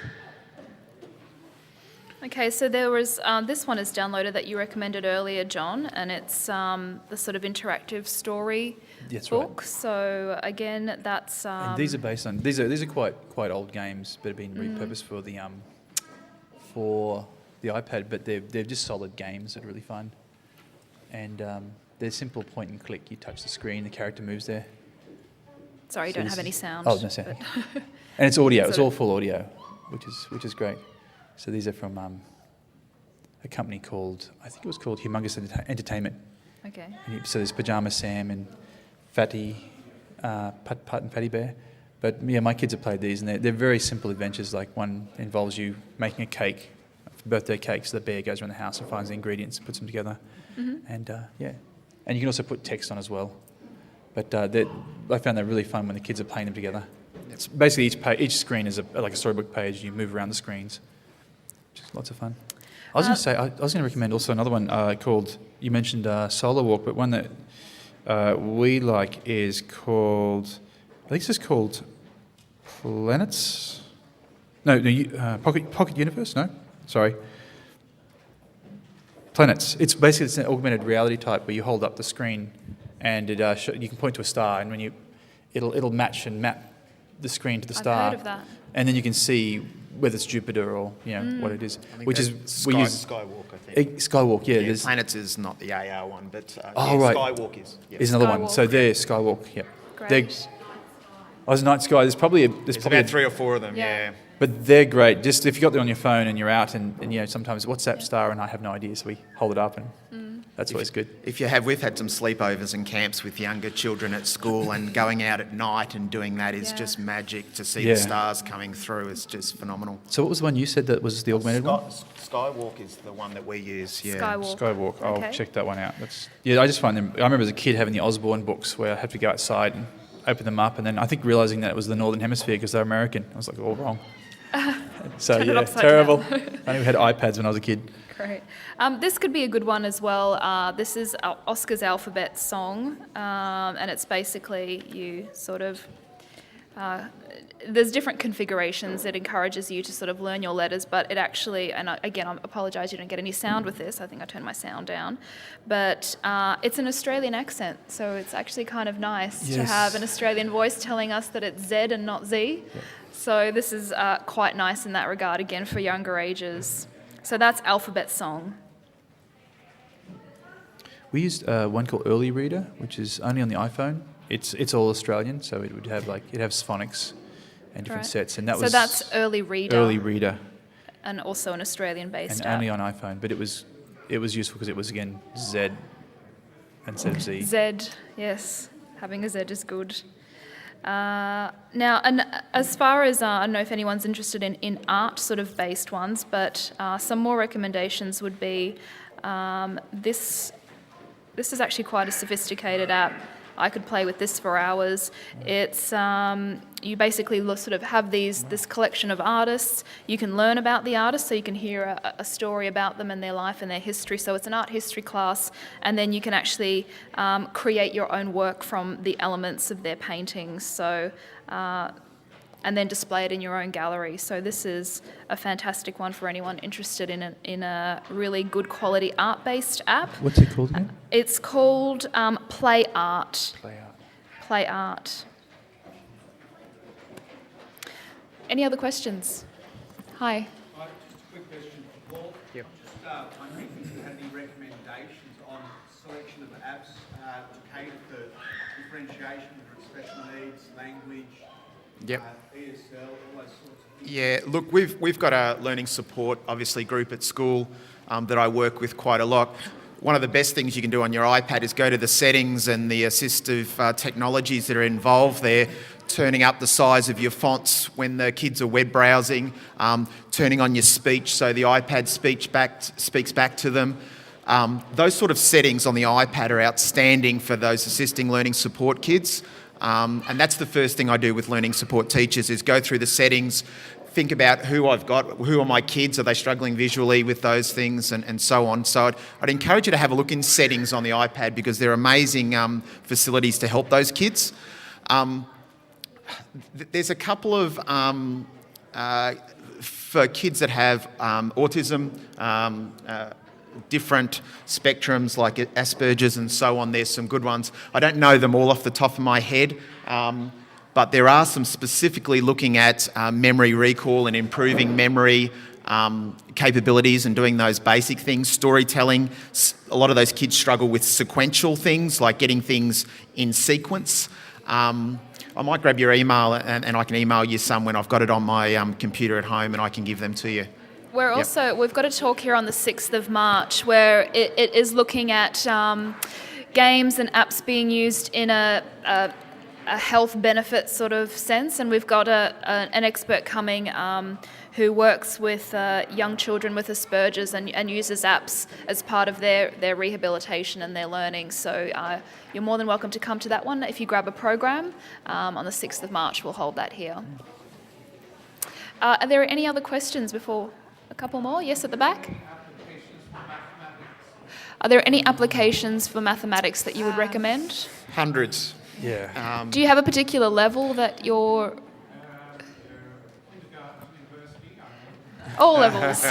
Okay, so there was, this one is downloaded that you recommended earlier, John, and it's the sort of interactive story book. Right. So again, that's... And these are based on, these are quite old games, but have been repurposed for the iPad, but they're just solid games that are really fun. And they're simple point and click. You touch the screen, the character moves there. Sorry, you So don't this have any is- sound. Oh, no sound. but- And it's audio. So- It's all full audio, which is great. So these are from a company called, I think it was called Humongous Entertainment. Okay. So there's Pajama Sam and Fatty, Putt and Fatty Bear. But yeah, my kids have played these, and they're very simple adventures. Like one involves you making a cake, birthday cake, so the bear goes around the house and finds the ingredients and puts them together. And and you can also put text on as well. But I found that really fun when the kids are playing them together. It's basically each screen is like a storybook page. You move around the screens, which is lots of fun. I was going to say, I was going to recommend also another one called, you mentioned Solar Walk, but one that we like is called, I think it's just called Planets. No, Pocket Universe. No, sorry. Planets. It's basically it's an augmented reality type where you hold up the screen, and it you can point to a star, and when it'll match and map the screen to the star. I've heard of that. And then you can see whether it's Jupiter or what it is. I think Which is that's we use Skywalk, I think. Skywalk. Yeah, Yeah, there's Planets is not the AR one, but right. Skywalk is. Yeah. is another one. Skywalk. So they're Skywalk. Yeah. Great. There's Night Sky. There's probably There's about 3 or 4 of them. Yeah. Yeah. but they're great. Just if you got them on your phone and you're out and you know sometimes WhatsApp star and I have no idea, so we hold it up and that's always good. If you have, we've had some sleepovers and camps with younger children at school, and going out at night and doing that is Yeah. just magic. To see Yeah. the stars coming through is just phenomenal. So what was the one you said that was the augmented one? Skywalk is the one that we use. Yeah. Skywalk. Skywalk. I'll Okay. check that one out. I just find them. I remember as a kid having the Osborne books where I had to go outside and open them up, and then I think realizing that it was the Northern Hemisphere because they're American. I was like, all wrong. So Turn it yeah, upside terrible. down. I knew we had iPads when I was a kid. Great. This could be a good one as well. This is Oscar's alphabet song, and it's basically you sort of. There's different configurations. It encourages you to sort of learn your letters, but it actually, and again, I apologise you don't get any sound with this. I think I turned my sound down. But it's an Australian accent, so it's actually kind of nice to Yes. have an Australian voice telling us that it's Z and not Z. So this is quite nice in that regard, again, for younger ages. So that's alphabet song. We used one called Early Reader, which is only on the iPhone. It's all Australian, so it would have phonics and different Right. sets, and that So was that's Early Reader. Early Reader, And also an Australian-based and app. only on iPhone. But it was useful because it was again Z instead of Z. Z, yes. Having a Z is good. Now, and as far as, I don't know if anyone's interested in art sort of based ones, but some more recommendations would be this is actually quite a sophisticated app. I could play with this for hours. It's you basically sort of have this collection of artists. You can learn about the artists, so you can hear a story about them and their life and their history. So it's an art history class, and then you can actually create your own work from the elements of their paintings. So. And then display it in your own gallery. So this is a fantastic one for anyone interested in a really good quality art-based app. What's it called again? It's called Play Art. Play Art. Play Art. Any other questions? Hi. Just a quick question for Paul. Yep. Just wondering if you had any recommendations on selection of apps to cater for differentiation, whether it's special needs, language, Yep. ESL, all those sorts of things. Yeah, look, we've got a learning support, obviously, group at school that I work with quite a lot. One of the best things you can do on your iPad is go to the settings and the assistive technologies that are involved there, turning up the size of your fonts when the kids are web browsing, turning on your speech so the iPad speaks back to them. Those sort of settings on the iPad are outstanding for those assisting learning support kids. And that's the first thing I do with learning support teachers is go through the settings, think about who I've got, who are my kids, are they struggling visually with those things and so on. So I'd encourage you to have a look in settings on the iPad because they're amazing facilities to help those kids. There's a couple of, for kids that have autism, different spectrums like Asperger's and so on, there's some good ones. I don't know them all off the top of my head, but there are some specifically looking at memory recall and improving memory capabilities and doing those basic things. Storytelling, a lot of those kids struggle with sequential things like getting things in sequence. I might grab your email and I can email you some when I've got it on my computer at home and I can give them to you. We've got a talk here on the 6th of March where it is looking at games and apps being used in a health benefit sort of sense, and we've got an expert coming who works with young children with Asperger's and uses apps as part of their rehabilitation and their learning. So you're more than welcome to come to that one. If you grab a program, on the 6th of March, we'll hold that here. Are there any other questions before a couple more? Yes, at the back? Are there any applications for mathematics that you would recommend? Hundreds. Yeah. Do you have a particular level that you're... All levels.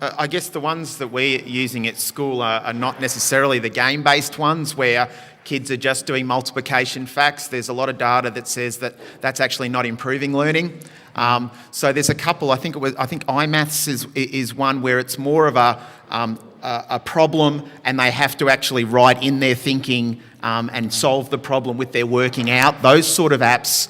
I guess the ones that we're using at school are not necessarily the game-based ones where kids are just doing multiplication facts. There's a lot of data that says that that's actually not improving learning. So there's a couple. I think iMaths is one where it's more of a problem, and they have to actually write in their thinking and solve the problem with their working out. Those sort of apps.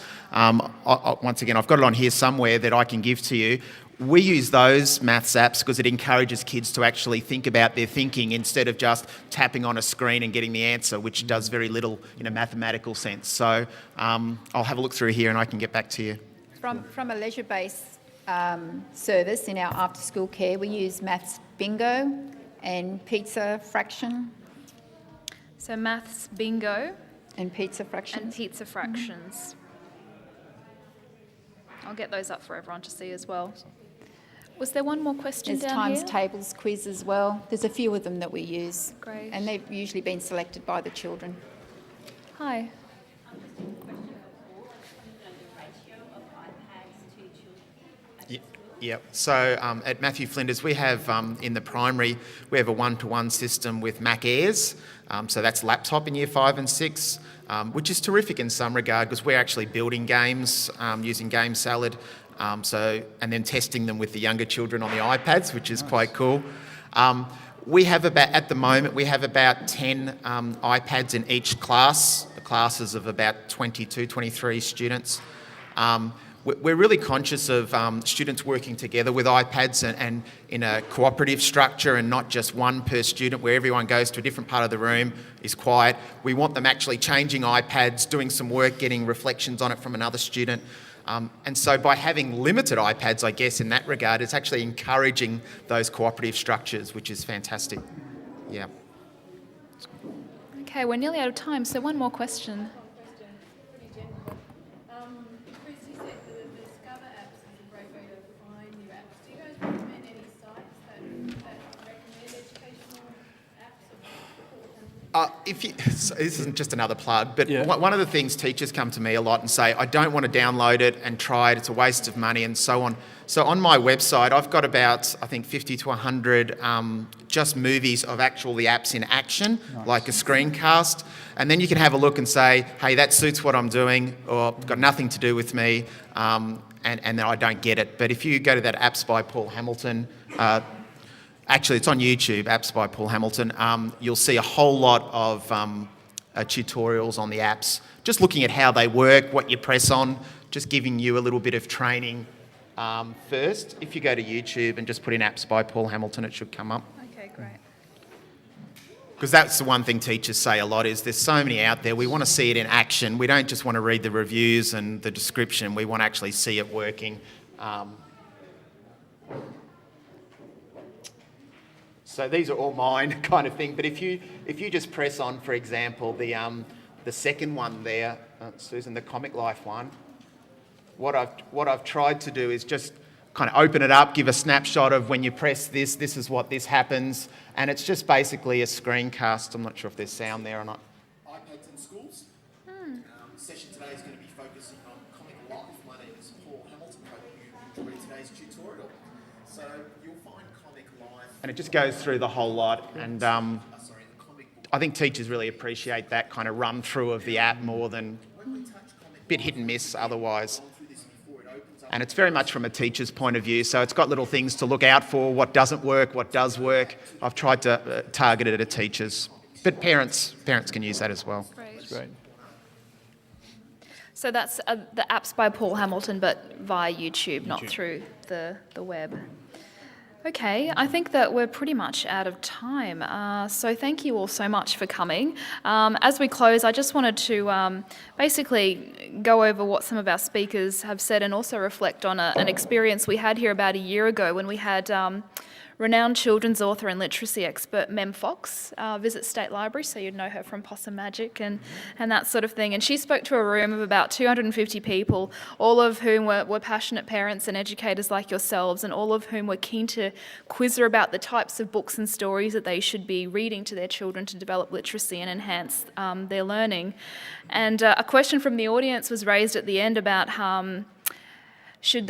Once again, I've got it on here somewhere that I can give to you. We use those maths apps because it encourages kids to actually think about their thinking instead of just tapping on a screen and getting the answer, which does very little in a mathematical sense. So I'll have a look through here and I can get back to you. From a leisure-based service in our after-school care, we use Maths Bingo and Pizza Fraction. So Maths Bingo And Pizza Fraction. and Pizza Fractions. I'll get those up for everyone to see as well. Was there one more question There's down Times here? Tables quiz as well. There's a few of them that we use. Great. And they've usually been selected by the children. Hi. Yep. So at Matthew Flinders, we have in the primary, we have a one-to-one system with Mac Airs. So that's laptop in year 5 and 6, which is terrific in some regard because we're actually building games using Game Salad. And then testing them with the younger children on the iPads, which is quite cool. We have at the moment, we have about 10 iPads in each class. The classes of about 22, 23 students. We're really conscious of students working together with iPads and in a cooperative structure and not just one per student where everyone goes to a different part of the room, is quiet. We want them actually changing iPads, doing some work, getting reflections on it from another student. And so by having limited iPads, I guess, in that regard, it's actually encouraging those cooperative structures, which is fantastic. Yeah. Okay, we're nearly out of time, so one more question. Chris, you said the Discover apps is a great way to find new apps. Do you guys recommend any sites that recommend educational apps? So this isn't just another plug, but Yeah. one of the things teachers come to me a lot and say, I don't want to download it and try it, it's a waste of money and so on. So on my website, I've got about, I think, 50 to 100 just movies of the apps in action, like a screencast. And then you can have a look and say, hey, that suits what I'm doing, or got nothing to do with me, and then I don't get it. But if you go to that Apps by Paul Hamilton, actually, it's on YouTube, Apps by Paul Hamilton. You'll see a whole lot of tutorials on the apps, just looking at how they work, what you press on, just giving you a little bit of training first. If you go to YouTube and just put in Apps by Paul Hamilton, it should come up. Okay, great. Because that's the one thing teachers say a lot is there's so many out there. We want to see it in action. We don't just want to read the reviews and the description. We want to actually see it working. So these are all mine kind of thing. But if you just press on, for example, the second one there, Susan, the Comic Life one, what I've tried to do is just kind of open it up, give a snapshot of when you press this is what this happens. And it's just basically a screencast. I'm not sure if there's sound there or not. iPads in schools. Session today is going to be focusing on Comic Life. My name is Paul Hamilton. Hope you enjoyed today's tutorial. So you'll find Comic Life. And it just goes through the whole lot. And I think teachers really appreciate that kind of run through of the app more than a bit hit and miss otherwise. And it's very much from a teacher's point of view, so it's got little things to look out for, what doesn't work, what does work. I've tried to target it at teachers, but parents can use that as well. Great. Great. So that's the apps by Paul Hamilton, but via YouTube, not through the web. Okay, I think that we're pretty much out of time. So thank you all so much for coming. As we close, I just wanted to basically go over what some of our speakers have said and also reflect on an experience we had here about a year ago when we had renowned children's author and literacy expert Mem Fox visit State Library, so you'd know her from Possum Magic and that sort of thing. And she spoke to a room of about 250 people, all of whom were passionate parents and educators like yourselves, and all of whom were keen to quiz her about the types of books and stories that they should be reading to their children to develop literacy and enhance their learning. And a question from the audience was raised at the end about should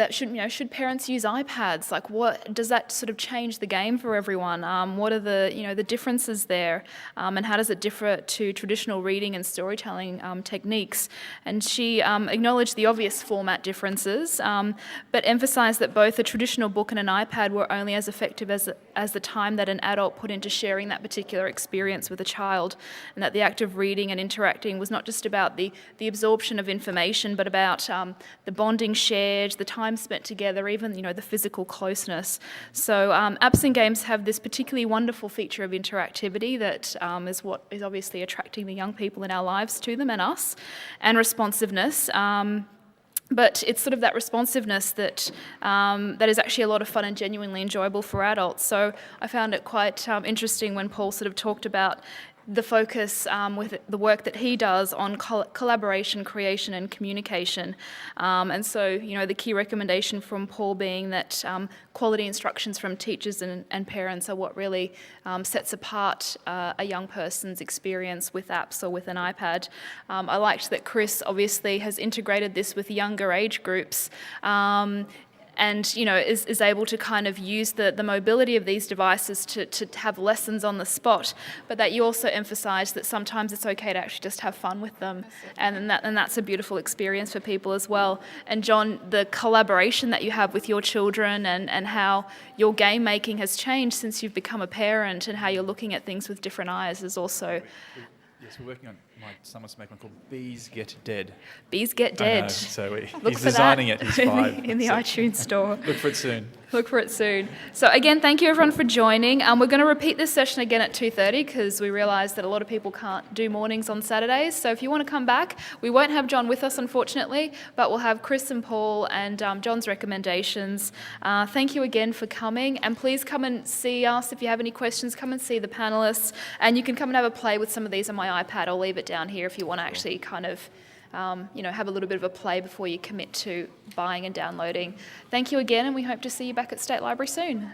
parents use iPads? Like, what does that sort of change the game for everyone? What are the differences there, and how does it differ to traditional reading and storytelling techniques? And she acknowledged the obvious format differences, but emphasised that both a traditional book and an iPad were only as effective as the time that an adult put into sharing that particular experience with a child, and that the act of reading and interacting was not just about the absorption of information, but about the bonding shared, the time spent together, even the physical closeness. So apps and games have this particularly wonderful feature of interactivity that is what is obviously attracting the young people in our lives to them and us, and responsiveness. But it's sort of that responsiveness that is actually a lot of fun and genuinely enjoyable for adults. So I found it quite interesting when Paul sort of talked about the focus with the work that he does on collaboration, creation and communication. And so, the key recommendation from Paul being that quality instructions from teachers and parents are what really sets apart a young person's experience with apps or with an iPad. I liked that Chris obviously has integrated this with younger age groups. And is able to kind of use the mobility of these devices to have lessons on the spot, but that you also emphasise that sometimes it's okay to actually just have fun with them, and that's a beautiful experience for people as well. And John, the collaboration that you have with your children and how your game making has changed since you've become a parent, and how you're looking at things with different eyes is also... Yes, we're working on, my son wants to make one called Bees Get Dead. Bees Get I know, Dead. so Look he's for designing that it, he's 5. in the so iTunes store. Look for it soon. Look for it soon. So again, thank you everyone for joining. We're going to repeat this session again at 2:30 because we realise that a lot of people can't do mornings on Saturdays. So if you want to come back, we won't have John with us unfortunately, but we'll have Chris and Paul and John's recommendations. Thank you again for coming, and please come and see us. If you have any questions, come and see the panellists, and you can come and have a play with some of these on my iPad. I'll leave it down here if you want to actually kind of have a little bit of a play before you commit to buying and downloading. Thank you again, and we hope to see you back at State Library soon.